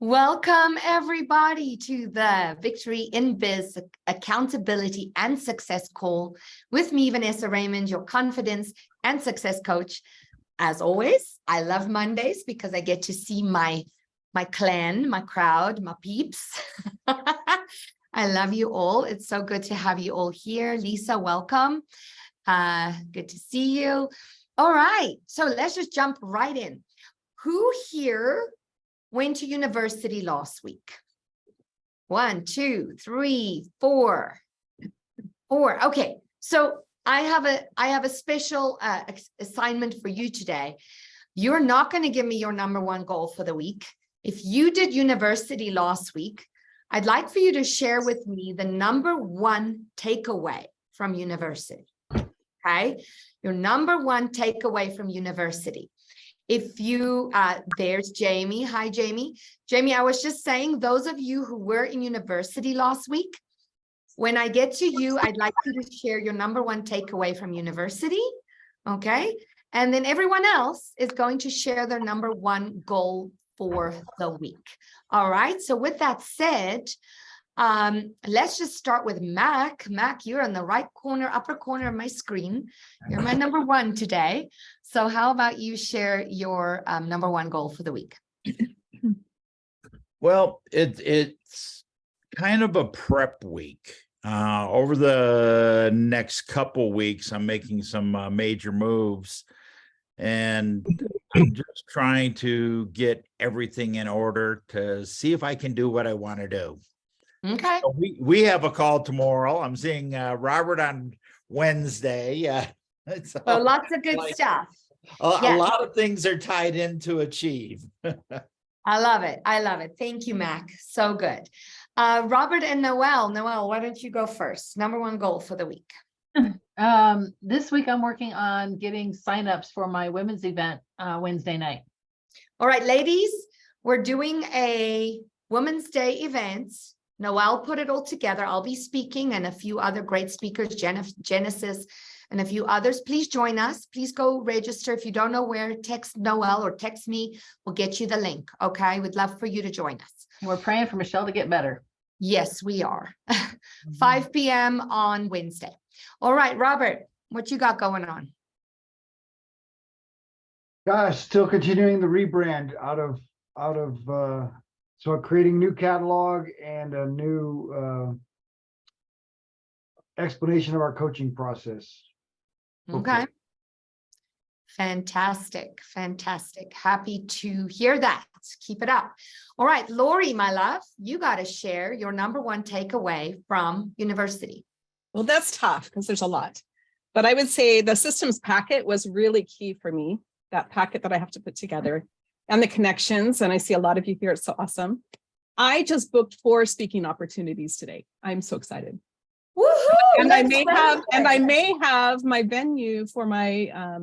Welcome, everybody, to the Victory in Biz Accountability and Success Call with me, Vanessa Raymond, your confidence and success coach. As always, I love Mondays because I get to see my clan, my crowd, my peeps. I love you all. It's so good to have you all here. Lisa, welcome. Good to see you. All right, so let's just jump right in. Who here went to university last week? 1, 2, 3, 4. Okay, so I have a special assignment for you today. You're not going to give me your number one goal for the week. If you did university last week, I'd like for you to share with me the number one takeaway from university. Okay, your number one takeaway from university. If you, there's Jamie. Hi, Jamie. Jamie, I was just saying, those of you who were in university last week, when I get to you, I'd like you to share your number one takeaway from university, okay? And then everyone else is going to share their number one goal for the week. All right, so with that said, let's just start with Mac. Mac, you're in the right corner, upper corner of my screen. You're my number one today. So how about you share your number one goal for the week? Well, it's kind of a prep week. Over the next couple weeks, I'm making some major moves, and I'm just trying to get everything in order to see if I can do what I want to do. Okay. So we have a call tomorrow. I'm seeing Robert on Wednesday. So lots of good stuff. A lot of things are tied in to achieve. I love it. I love it. Thank you, Mac. So good. Robert and Noelle. Noelle, why don't you go first? Number one goal for the week. This week I'm working on getting signups for my women's event Wednesday night. All right, ladies, we're doing a Women's Day event. Noelle put it all together. I'll be speaking and a few other great speakers, Genesis and a few others. Please join us. Please go register. If you don't know where, text Noelle or text me. We'll get you the link. Okay. We'd love for you to join us. We're praying for Michelle to get better. Yes, we are. 5 p.m. on Wednesday. All right, Robert, what you got going on? Gosh, still continuing the rebrand so creating new catalog and a new explanation of our coaching process. Okay. Fantastic. Fantastic. Happy to hear that. Keep it up. All right, Lori, my love, you got to share your number one takeaway from university. Well, that's tough because there's a lot. But I would say the systems packet was really key for me, that packet that I have to put together and the connections. And I see a lot of you here. It's so awesome. I just booked 4 speaking opportunities today. I'm so excited. Woohoo! And I may have my venue for my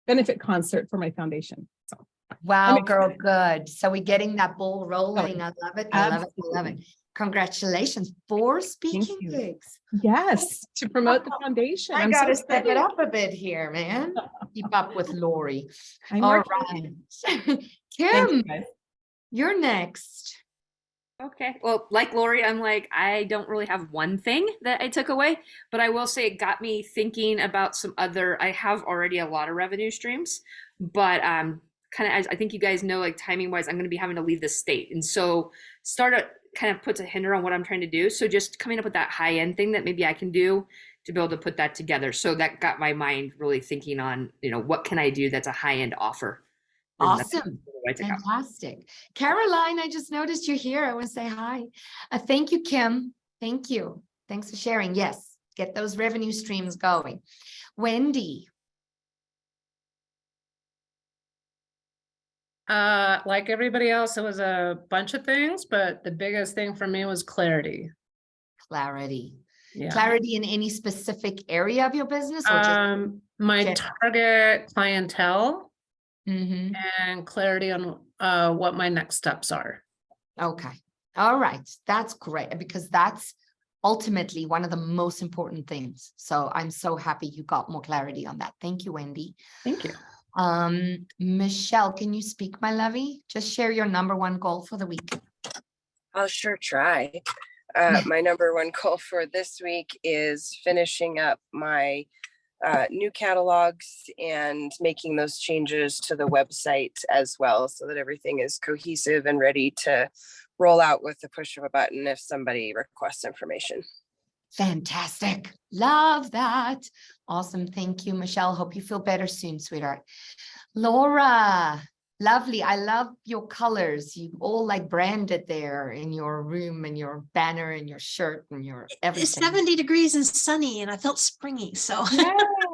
benefit concert for my foundation. So wow, girl, good. So we're getting that ball rolling. I love it. I love it. I love it. Congratulations. 4 speaking gigs. Yes, to promote the foundation. I got to step it up a bit here, man. Keep up with Lori. All right. Kim, you're next. Okay. Well, like Lori, I don't really have one thing that I took away, but I will say it got me thinking about some other, I have already a lot of revenue streams, but kind of as I think you guys know, like timing wise, I'm going to be having to leave the state. And so startup kind of puts a hinder on what I'm trying to do. So just coming up with that high end thing that maybe I can do to be able to put that together. So that got my mind really thinking on, what can I do that's a high end offer? Awesome. Fantastic. Caroline, I just noticed you're here. I want to say hi. Thank you, Kim. Thank you. Thanks for sharing. Yes, get those revenue streams going. Wendy. Like everybody else, it was a bunch of things, but the biggest thing for me was clarity. Clarity. Yeah. Clarity in any specific area of your business? Or just my target clientele. Mm-hmm. And clarity on what my next steps are. Okay. All right. That's great because that's ultimately one of the most important things. So I'm so happy you got more clarity on that. Thank you, Wendy. Thank you. Michelle, can you speak, my lovey? Just share your number one goal for the week. I'll sure try. My number one goal for this week is finishing up my new catalogs and making those changes to the website as well, so that everything is cohesive and ready to roll out with the push of a button if somebody requests information. Fantastic. Love that. Awesome. Thank you, Michelle. Hope you feel better soon, sweetheart. Laura, lovely. I love your colors. You all like branded there in your room and your banner and your shirt and your It's everything. 70 degrees and sunny, and I felt springy. So,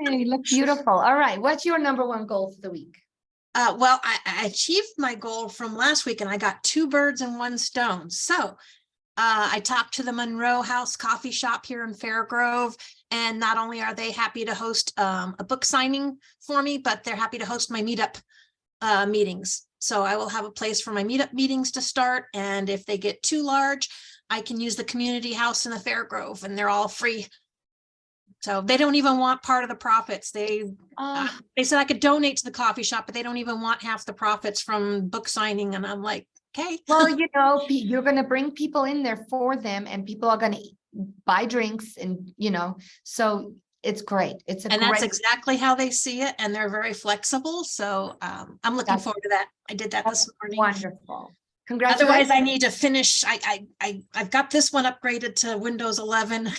Yay, look beautiful. All right. What's your number one goal for the week? well, I achieved my goal from last week, and I got 2 birds and 1 stone. So, I talked to the Monroe House Coffee Shop here in Fairgrove, and not only are they happy to host a book signing for me, but they're happy to host my meetup meetings. So I will have a place for my meetup meetings to start, and if they get too large, I can use the community house in the Fairgrove, and they're all free. So they don't even want part of the profits. They said I could donate to the coffee shop, but they don't even want half the profits from book signing, and I'm like, okay. Well, you know, you're going to bring people in there for them, and people are going to buy drinks, and so it's great. It's a And great. that's exactly how they see it, and they're very flexible. So I'm looking That's- forward to that. I did that this morning. Wonderful. Congratulations. Otherwise, I need to finish. I've got this one upgraded to Windows 11,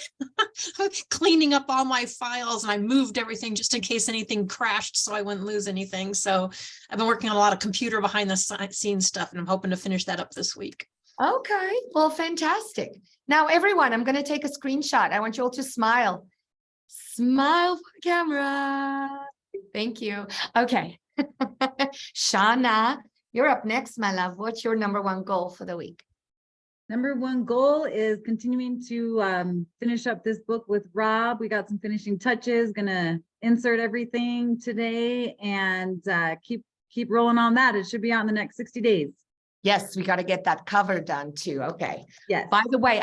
cleaning up all my files, and I moved everything just in case anything crashed, so I wouldn't lose anything. So I've been working on a lot of computer behind the scenes stuff, and I'm hoping to finish that up this week. Okay, well, fantastic. Now, everyone, I'm going to take a screenshot. I want you all to smile. Smile for the camera. Thank you. Okay. Shauna, you're up next, my love. What's your number one goal for the week? Number one goal is continuing to finish up this book with Rob. We got some finishing touches, gonna insert everything today, and keep rolling on that. It should be out in the next 60 days. Yes, we got to get that cover done too. Okay. Yes. By the way,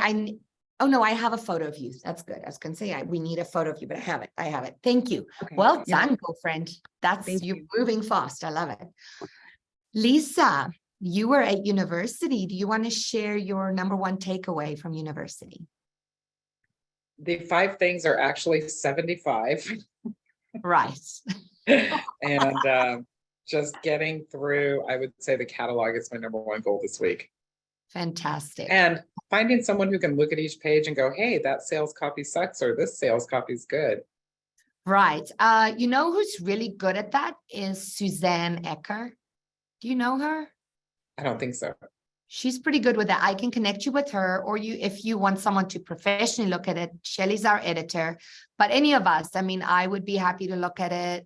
oh no, I have a photo of you. That's good. I was going to say we need a photo of you, but I have it. I have it. Thank you. Okay. Well Yeah. done, girlfriend. Thank You're you. moving fast. I love it. Lisa, you were at university. Do you want to share your number one takeaway from university? The 5 things are actually 75. Right. And just getting through, I would say the catalog is my number one goal this week. Fantastic. And finding someone who can look at each page and go, hey, that sales copy sucks, or this sales copy is good. Right. You know who's really good at that is Suzanne Ecker. Do you know her? I don't think so. She's pretty good with that. I can connect you with her, or if you want someone to professionally look at it, Shelley's our editor. But any of us, I mean, I would be happy to look at it.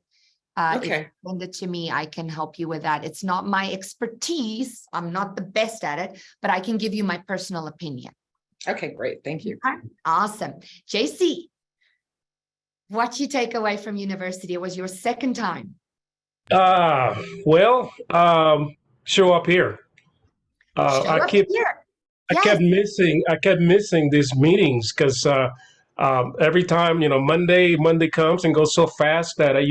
If Okay. you send it to me, I can help you with that. It's not my expertise. I'm not the best at it, but I can give you my personal opinion. Okay, great. Thank you. Okay, awesome. JC, what you take away from university? It was your second time. Well, show up here. Show I up kept here. I Yes. kept missing these meetings because every time, Monday comes and goes so fast that at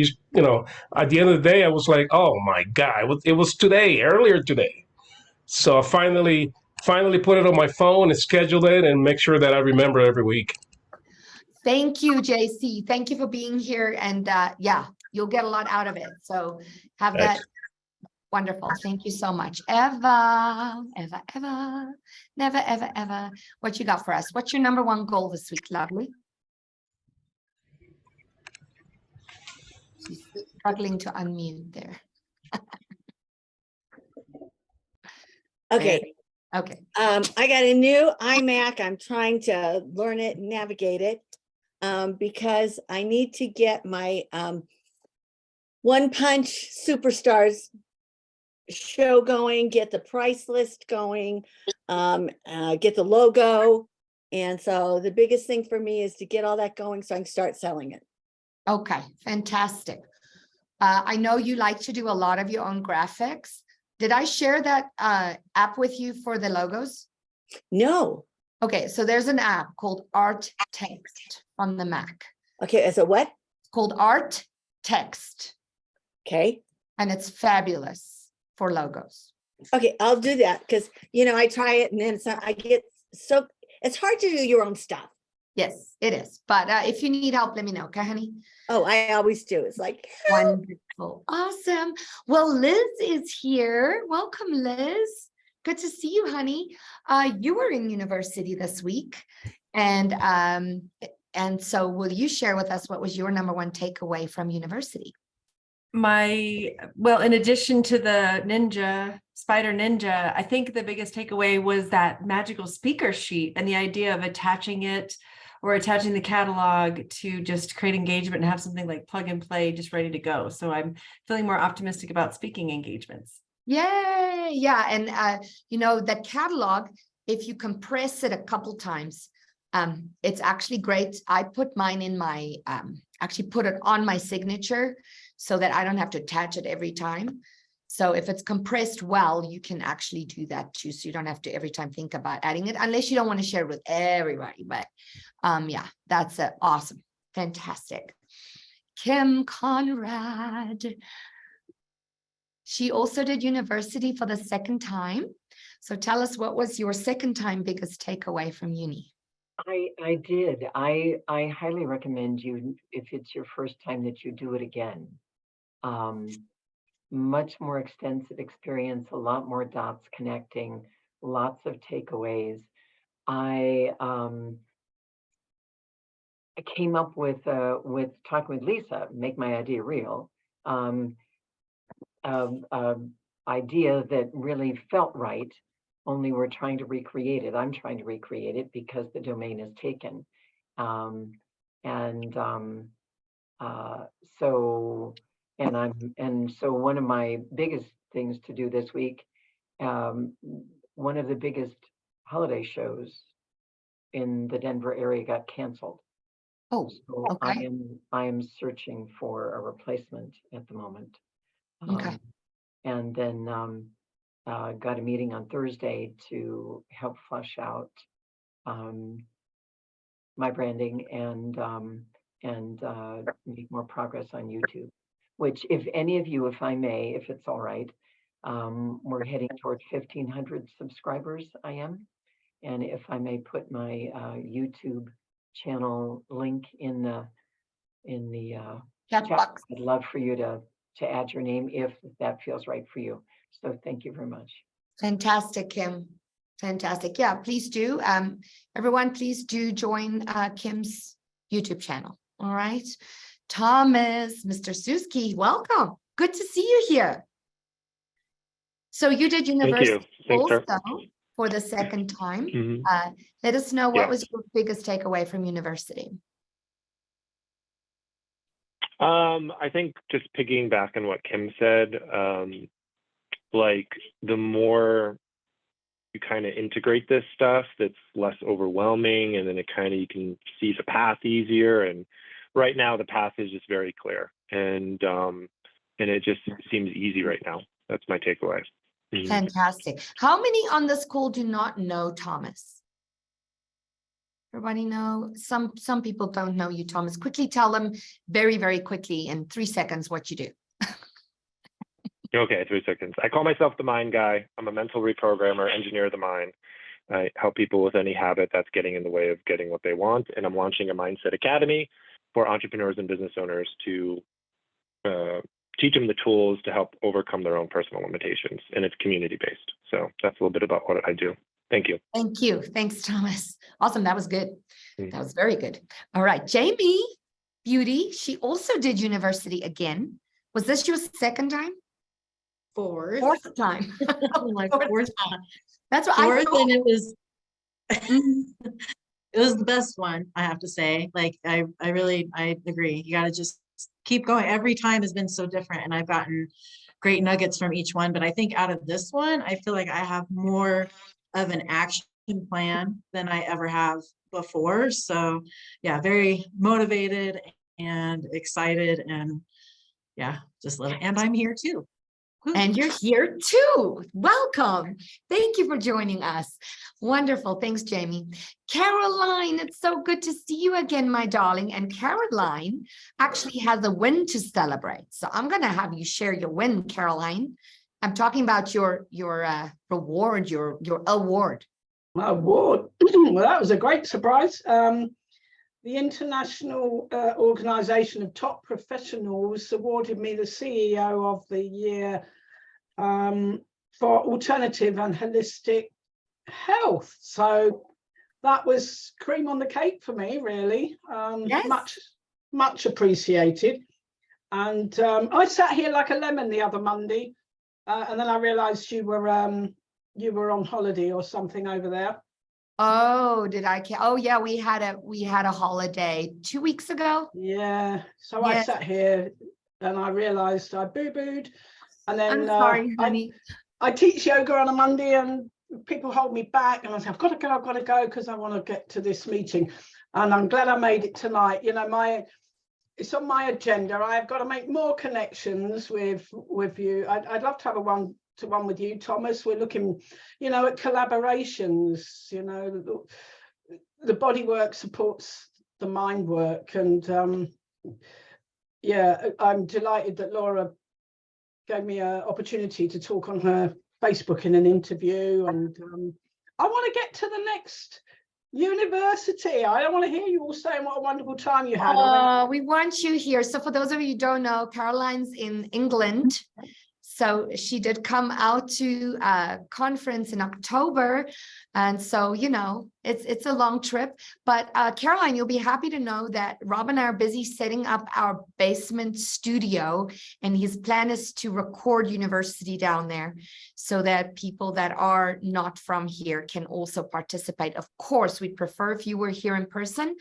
the end of the day, I was like, oh my God, it was earlier today. So I finally put it on my phone and scheduled it and make sure that I remember every week. Thank you, JC. Thank you for being here. And yeah, you'll get a lot out of it. So have that. Wonderful. Thank you so much. Eva, never, ever, ever. What you got for us? What's your number one goal this week, lovely? She's struggling to unmute there. Okay. Okay. I got a new iMac. I'm trying to learn it and navigate it because I need to get my One Punch Superstars show going, get the price list going, get the logo. And so the biggest thing for me is to get all that going so I can start selling it. Okay, fantastic. I know you like to do a lot of your own graphics. Did I share that app with you for the logos? No. Okay, so there's an app called Art Text on the Mac. Okay, as a what? It's called Art Text. Okay. and it's fabulous for logos. Okay, I'll do that because, I try it and then I get so, it's hard to do your own stuff. Yes, it is. But if you need help, let me know. Okay, honey? Oh, I always do. It's like, Wonderful. Awesome. Well, Liz is here. Welcome, Liz. Good to see you, honey. You were in university this week. And so will you share with us what was your number one takeaway from university? Well, in addition to the Spider Ninja, I think the biggest takeaway was that magical speaker sheet and the idea of attaching it or attaching the catalog to just create engagement and have something like plug and play just ready to go. So I'm feeling more optimistic about speaking engagements. Yay. Yeah. And that catalog, if you compress it a couple times, it's actually great. I put mine in my, actually put it on my signature so that I don't have to attach it every time. So if it's compressed well, you can actually do that too. So you don't have to every time think about adding it, unless you don't want to share it with everybody. But yeah, that's awesome. Fantastic. Kim Conrad. She also did university for the second time. So tell us, what was your second time biggest takeaway from uni? I did. I highly recommend you, if it's your first time, that you do it again. Much more extensive experience, a lot more dots connecting, lots of takeaways. I came up with talking with Lisa, make my idea real, idea that really felt right, only we're trying to recreate it. I'm trying to recreate it because the domain is taken. So one of my biggest things to do this week, one of the biggest holiday shows in the Denver area got canceled. Oh, so okay. I am searching for a replacement at the moment. Okay. And then got a meeting on Thursday to help flesh out my branding and make more progress on YouTube. Which, if any of you, if I may, if it's all right, we're heading towards 1,500 subscribers. I am, and if I may put my YouTube channel link in the chat box, I'd love for you to add your name if that feels right for you. So thank you very much. Fantastic, Kim. Fantastic. Yeah, please do. Everyone, please do join Kim's YouTube channel. All right. Thomas, Mr. Suski, welcome. Good to see you here. So you did university also for the second time. Let us know what was your biggest takeaway from university. I think just piggybacking on what Kim said, like the more you kind of integrate this stuff, that's less overwhelming, and then you can see the path easier. And right now the path is just very clear, and it just seems easy right now. That's my takeaway. Fantastic. How many on this call do not know Thomas? Everybody know? Some people don't know you, Thomas. Quickly tell them very, very quickly in 3 seconds what you do. Okay, 3 seconds. I call myself the mind guy. I'm a mental reprogrammer, engineer of the mind. I help people with any habit that's getting in the way of getting what they want. And I'm launching a mindset academy for entrepreneurs and business owners to teach them the tools to help overcome their own personal limitations. And it's community-based. So that's a little bit about what I do. Thank you. Thank you. Thanks, Thomas. Awesome. That was good. That was very good. All right. Jamie Beauty, she also did university again. Was this your second time? Fourth time. Oh my fourth time. That's what fourth, I thought. And it was it was the best one, I have to say. Like I agree. You got to just keep going. Every time has been so different, and I've gotten great nuggets from each one. But I think out of this one, I feel like I have more of an action plan than I ever have before. So yeah, very motivated and excited, and yeah, just love it. And I'm here too. And you're here too. Welcome. Thank you for joining us. Wonderful. Thanks, Jamie. Caroline, it's so good to see you again, my darling. And Caroline actually has a win to celebrate. So I'm going to have you share your win, Caroline. I'm talking about your reward, your award. My award. Well, that was a great surprise. The International Organization of Top Professionals awarded me the CEO of the Year for Alternative and Holistic Health. So that was cream on the cake for me, really. Yes. Much appreciated. And I sat here like a lemon the other Monday, and then I realized you were on holiday or something over there. Oh, did I? Oh, yeah, we had a holiday 2 weeks ago. Yeah. So I sat here and I realized I boo-booed. And then I'm sorry, honey. I teach yoga on a Monday and people hold me back and I say, I've got to go because I want to get to this meeting. And I'm glad I made it tonight. You know, it's on my agenda. I've got to make more connections with you. I'd love to have a one-to-one with you, Thomas. We're looking, you know, at collaborations. You know, the body work supports the mind work. And yeah, I'm delighted that Laura gave me an opportunity to talk on her Facebook in an interview. And I want to get to the next university. I don't want to hear you all saying what a wonderful time you had. We want you here. So for those of you who don't know, Caroline's in England. So she did come out to a conference in October. And so, you know, it's a long trip. But Caroline, you'll be happy to know that Rob and I are busy setting up our basement studio. And his plan is to record university down there so that people that are not from here can also participate. Of course, we'd prefer if you were here in person.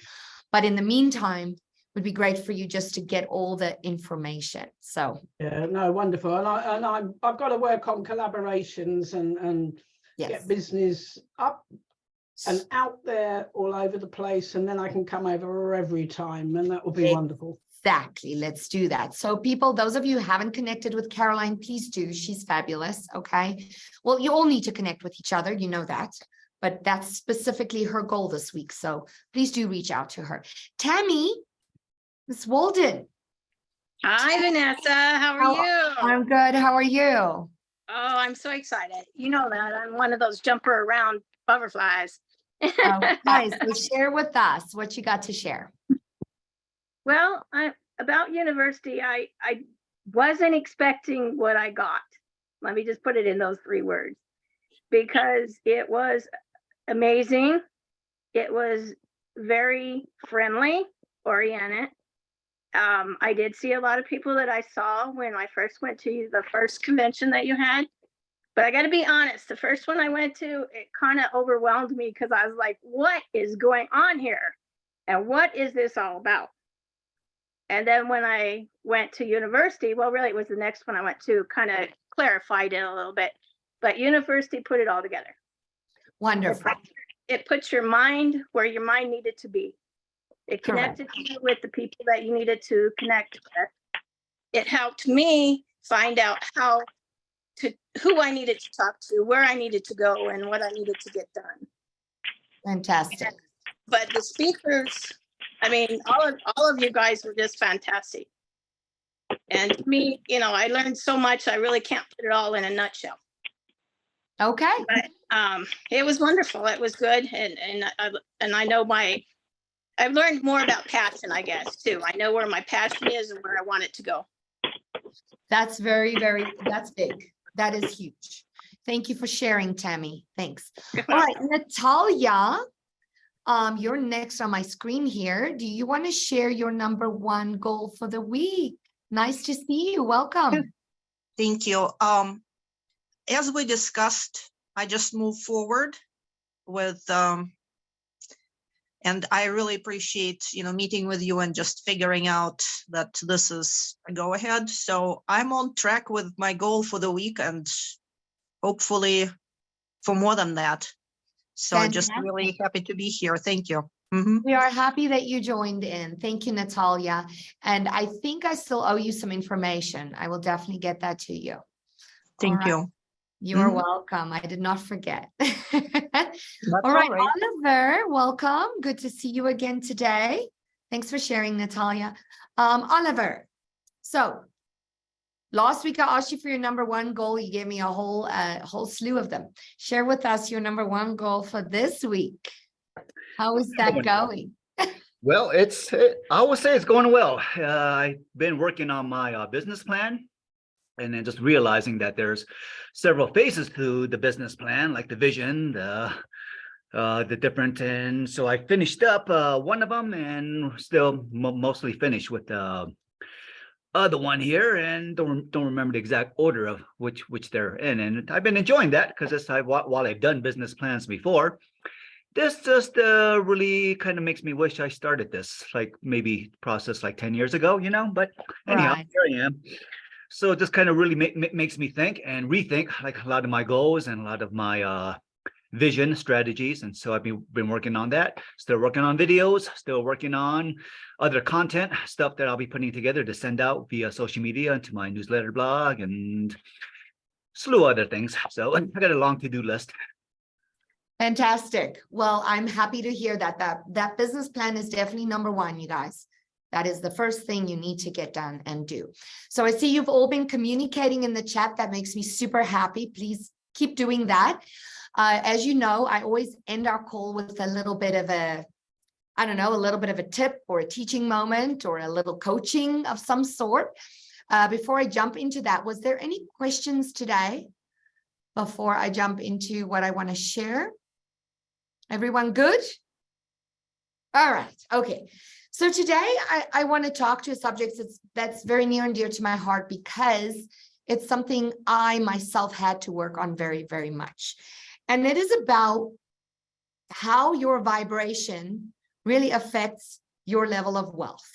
But in the meantime, would be great for you just to get all the information. So yeah, no, wonderful. And I've got to work on collaborations and get business up and out there all over the place, and then I can come over every time, and that will be wonderful. Exactly. Let's do that. So people, those of you who haven't connected with Caroline, please do. She's fabulous. Okay. Well, you all need to connect with each other. You know that. But that's specifically her goal this week. So please do reach out to her. Tammy, Miss Walden. Hi, Vanessa. How are you? I'm good. How are you? Oh, I'm so excited. You know that I'm one of those jumper around butterflies. Nice. So share with us what you got to share. Well, about university, I wasn't expecting what I got. Let me just put it in those 3 words, because it was amazing. It was very friendly, oriented. I did see a lot of people that I saw when I first went to the first convention that you had. But I got to be honest, the first one I went to, it kind of overwhelmed me because I was like, what is going on here? And what is this all about? And then when I went to university, well, really, it was the next one I went to, kind of clarified it a little bit. But university put it all together. Wonderful. It puts your mind where your mind needed to be. It connected you with the people that you needed to connect with. It helped me find out who I needed to talk to, where I needed to go, and what I needed to get done. Fantastic. But the speakers, I mean, all of you guys were just fantastic. And me, you know, I learned so much. I really can't put it all in a nutshell. Okay. But it was wonderful. It was good, and I know I've learned more about passion, I guess, too. I know where my passion is and where I want it to go. That's that's big. That is huge. Thank you for sharing, Tammy. Thanks. All right, Natalia, you're next on my screen here. Do you want to share your #1 goal for the week? Nice to see you. Welcome. Thank you. As we discussed, I just moved forward with and I really appreciate, you know, meeting with you and just figuring out that this is a go ahead. So I'm on track with my goal for the week and hopefully for more than that. So I'm just really happy to be here. Thank you. We are happy that you joined in. Thank you, Natalia. And I think I still owe you some information. I will definitely get that to you. Thank right. you. You are Mhm. welcome. I did not forget. That's All right, all right. Oliver, welcome. Good to see you again today. Thanks for sharing, Natalia. Oliver, so last week I asked you for your number one goal. You gave me a whole slew of them. Share with us your number one goal for this week. How is that going? Well, I would say it's going well. I've been working on my business plan, and then just realizing that there's several phases to the business plan, like the vision, the different, and so I finished up one of them, and still mostly finished with the other one here, and don't remember the exact order of which they're in. And I've been enjoying that because while I've done business plans before, this just really kind of makes me wish I started this like maybe process like 10 years ago, but anyhow, Right. here I am. So it just kind of really makes me think and rethink like a lot of my goals and a lot of my vision strategies. And so I've been working on that, still working on videos, still working on other content stuff that I'll be putting together to send out via social media and to my newsletter blog and slew other things. So I got a long to-do list. Fantastic. Well, I'm happy to hear that business plan is definitely number one, you guys. That is the first thing you need to get done and do. So I see you've all been communicating in the chat. That makes me super happy. Please keep doing that. As you know, I always end our call with a little bit of a tip or a teaching moment or a little coaching of some sort. Before I jump into that, was there any questions today before I jump into what I want to share? Everyone good? All right. Okay. So today I want to talk to a subject that's very near and dear to my heart because it's something I myself had to work on very, very much. And it is about how your vibration really affects your level of wealth,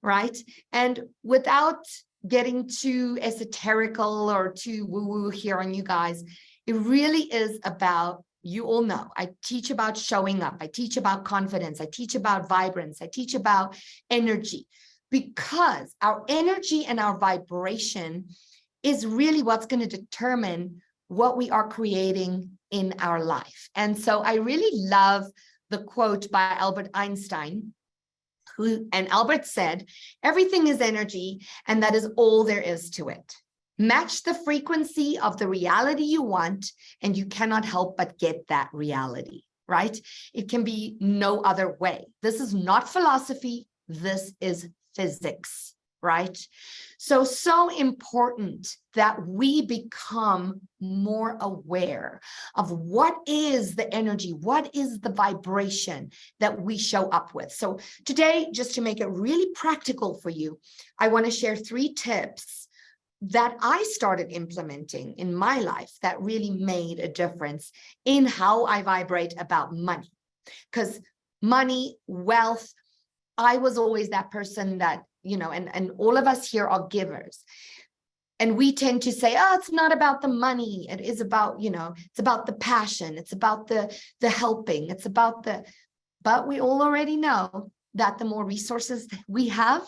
right? And without getting too esoterical or too woo-woo here on you guys, it really is about, you all know, I teach about showing up. I teach about confidence. I teach about vibrance. I teach about energy, because our energy and our vibration is really what's going to determine what we are creating in our life. And so I really love the quote by Albert Einstein, and Albert said, everything is energy, and that is all there is to it. Match the frequency of the reality you want, and you cannot help but get that reality, right? It can be no other way. This is not philosophy. This is physics, right? So important that we become more aware of what is the energy, what is the vibration that we show up with. So today, just to make it really practical for you, I want to share 3 tips that I started implementing in my life that really made a difference in how I vibrate about money. Because money, wealth, I was always that person that, and all of us here are givers. And we tend to say, oh, it's not about the money. It is about, it's about the passion. It's about the helping. It's about but we all already know that the more resources we have,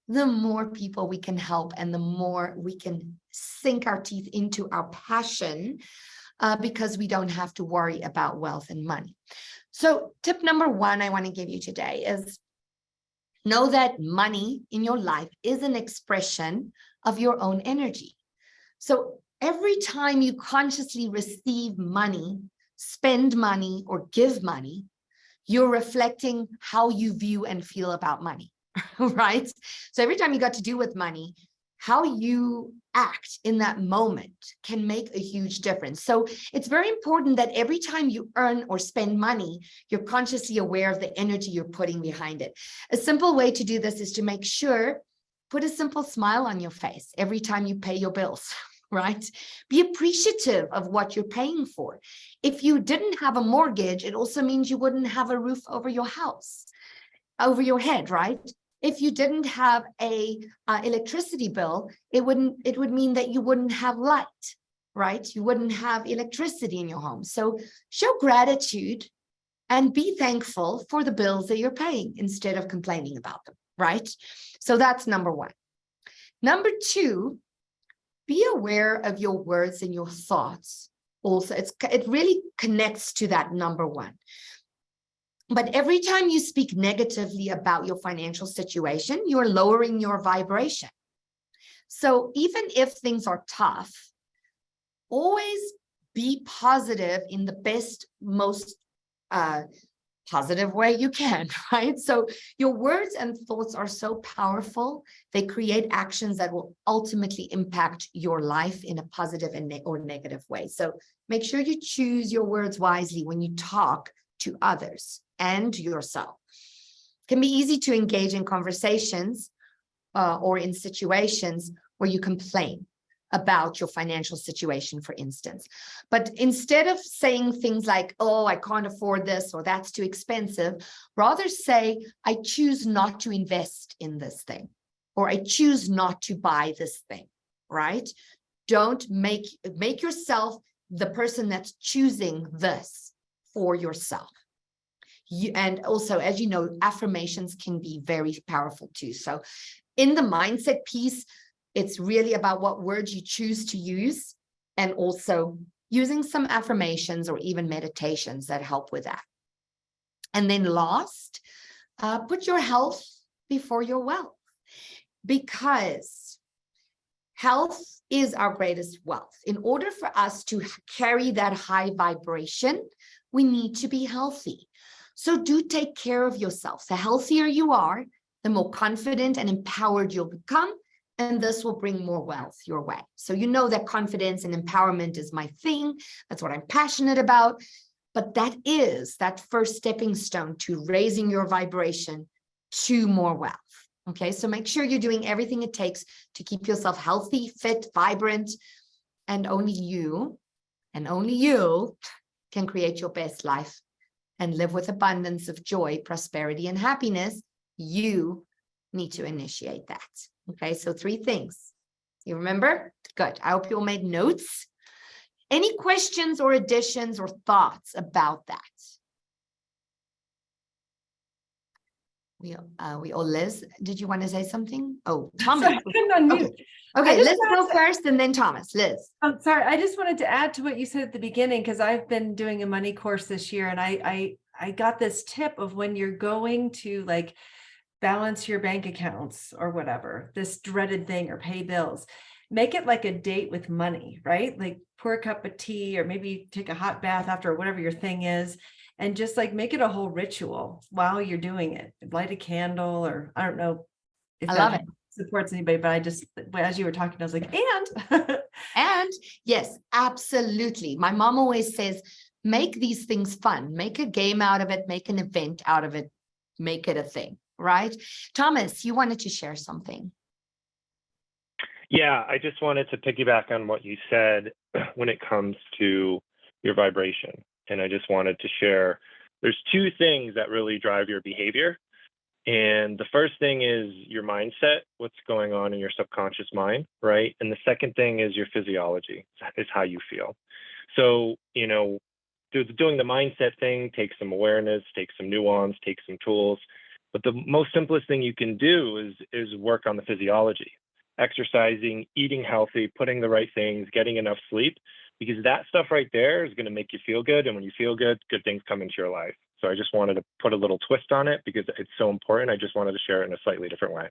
the more people we can help and the more we can sink our teeth into our passion because we don't have to worry about wealth and money. So tip number 1 I want to give you today is know that money in your life is an expression of your own energy. So every time you consciously receive money, spend money, or give money, you're reflecting how you view and feel about money. Right? So every time you got to do with money, how you act in that moment can make a huge difference. So it's very important that every time you earn or spend money, you're consciously aware of the energy you're putting behind it. A simple way to do this is to make sure, put a simple smile on your face every time you pay your bills, right? Be appreciative of what you're paying for. If you didn't have a mortgage, it also means you wouldn't have a roof over your house, over your head, right? If you didn't have a electricity bill, it would mean that you wouldn't have light, right? You wouldn't have electricity in your home. So show gratitude and be thankful for the bills that you're paying instead of complaining about them, right? So that's number 1. Number 2, be aware of your words and your thoughts. Also, it really connects to that number one. But every time you speak negatively about your financial situation, you're lowering your vibration. So even if things are tough, always be positive in the best, most positive way you can, right? So your words and thoughts are so powerful. They create actions that will ultimately impact your life in a positive or negative way. So make sure you choose your words wisely when you talk to others and yourself. It can be easy to engage in conversations or in situations where you complain about your financial situation, for instance. But instead of saying things like, oh, I can't afford this, or that's too expensive, rather say, I choose not to invest in this thing, or I choose not to buy this thing, right? Don't make yourself the person that's choosing this for yourself. And also, as you know, affirmations can be very powerful too. So in the mindset piece, it's really about what words you choose to use, and also using some affirmations or even meditations that help with that. And then last, put your health before your wealth, because health is our greatest wealth. In order for us to carry that high vibration, we need to be healthy. So do take care of yourself. The healthier you are, the more confident and empowered you'll become, and this will bring more wealth your way. So you know that confidence and empowerment is my thing. That's what I'm passionate about. But that is that first stepping stone to raising your vibration to more wealth. Okay, so make sure you're doing everything it takes to keep yourself healthy, fit, vibrant, and only you can create your best life and live with abundance of joy, prosperity, and happiness. You need to initiate that. Okay, so 3 things. You remember? Good. I hope you all made notes. Any questions or additions or thoughts about that? We all, Liz, did you want to say something? Oh, Thomas. Sorry, I couldn't unmute. Okay, I just let's wanted go first and then Thomas. Liz. I'm sorry. I just wanted to add to what you said at the beginning, because I've been doing a money course this year, and I got this tip of when you're going to like balance your bank accounts or whatever, this dreaded thing, or pay bills, make it like a date with money, right? Like pour a cup of tea, or maybe take a hot bath after, whatever your thing is, and just like make it a whole ritual while you're doing it. Light a candle, or I don't know if I love it. supports anybody, but I just, as you were talking, I was like, and And yes, absolutely. My mom always says, make these things fun, make a game out of it, make an event out of it, make it a thing, right? Thomas, you wanted to share something. Yeah, I just wanted to piggyback on what you said when it comes to your vibration. And I just wanted to share, there's 2 things that really drive your behavior. And the first thing is your mindset, what's going on in your subconscious mind, right? And the second thing is your physiology, is how you feel. So, you know, doing the mindset thing takes some awareness, takes some nuance, takes some tools. But the most simplest thing you can do is work on the physiology, exercising, eating healthy, putting the right things, getting enough sleep, because that stuff right there is going to make you feel good. And when you feel good, good things come into your life. So I just wanted to put a little twist on it because it's so important. I just wanted to share it in a slightly different way.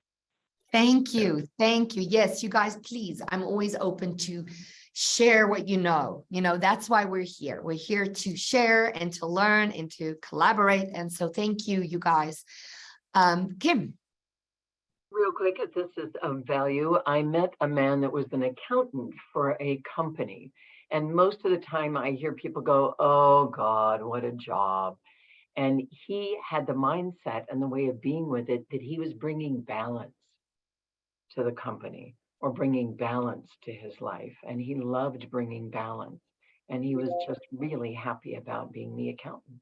Thank you. Thank you. Yes, you guys, please. I'm always open to share what you know. You know, that's why we're here. We're here to share and to learn and to collaborate. And so thank you, you guys. Kim. Real quick, if this is of value, I met a man that was an accountant for a company. And most of the time I hear people go, oh God, what a job. And he had the mindset and the way of being with it that he was bringing balance to the company, or bringing balance to his life. And he loved bringing balance. And he was just really happy about being the accountant.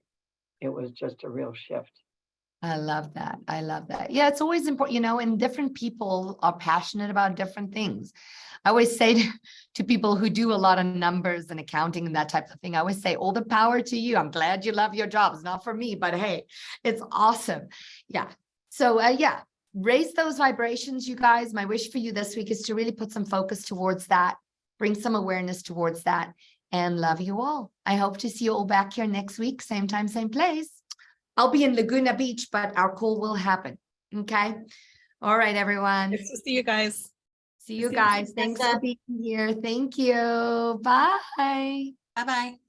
It was just a real shift. I love that. I love that. Yeah, it's always important, you know, and different people are passionate about different things. I always say to people who do a lot of numbers and accounting and that type of thing, I always say, all the power to you. I'm glad you love your job. It's not for me, but hey, it's awesome. Yeah. So yeah, raise those vibrations, you guys. My wish for you this week is to really put some focus towards that, bring some awareness towards that, and love you all. I hope to see you all back here next week, same time, same place. I'll be in Laguna Beach, but our call will happen. Okay. All right, everyone. Nice to see you guys. See you guys. Thanks for being here. Thank you. Bye. Bye-bye.